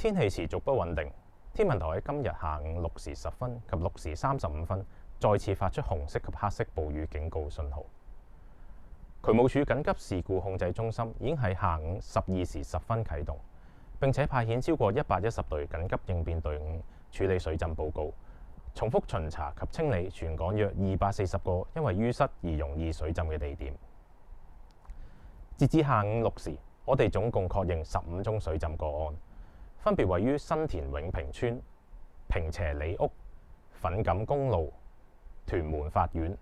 天氣持續不穩定，天文台喺今日下午6時10分及6時35分再次發出紅色及黑色暴雨警告信號。渠務署緊急事故控制中心已經喺下午12時10分啟動，並且派遣超過110隊緊急應變隊伍處理水浸報告，重複巡查及清理全港約240個因為淤塞而容易水浸嘅地點。截至下午6時，我哋總共確認15宗水浸個案，分別位於新田永平村、坪輋里屋、粉錦公路、屯門法院、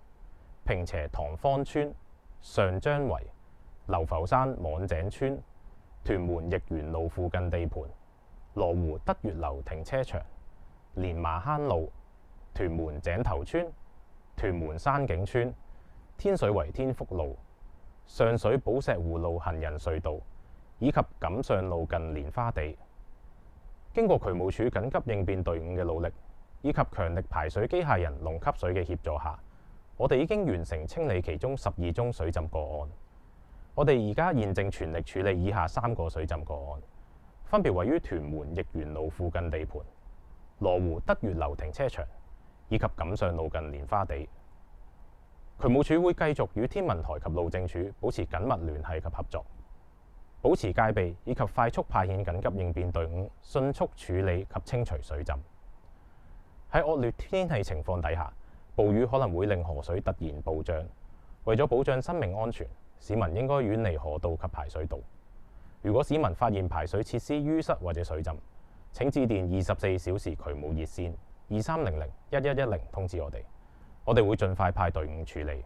坪輋塘坊村、上張圍、流浮山網井村、屯門逸園路附近地盤、羅湖德月樓停車場、連麻坑路、屯門井頭村、屯門山景村、天水圍天福路、上水寶石湖路行人隧道以及錦上路近蓮花地。經過渠務署緊急應變隊伍嘅努力，以及強力排水機械人龍吸水嘅協助下，我哋已經完成清理其中12宗水浸個案。我哋而家現正全力處理以下3個水浸個案，分別位於屯門逸園路附近地盤、羅湖德月樓停車場以及錦上路近蓮花地。渠務署會繼續與天文台及路政署保持緊密聯繫及合作，保持戒備以及快速派遣緊急應變隊伍，迅速處理及清除水浸。喺惡劣天氣情況底下，暴雨可能會令河水突然暴漲。為咗保障生命安全，市民應該遠離河道及排水道。如果市民發現排水設施淤塞或者水浸，請致電24小時渠務熱線2300-1110通知我哋，我哋會盡快派隊伍處理。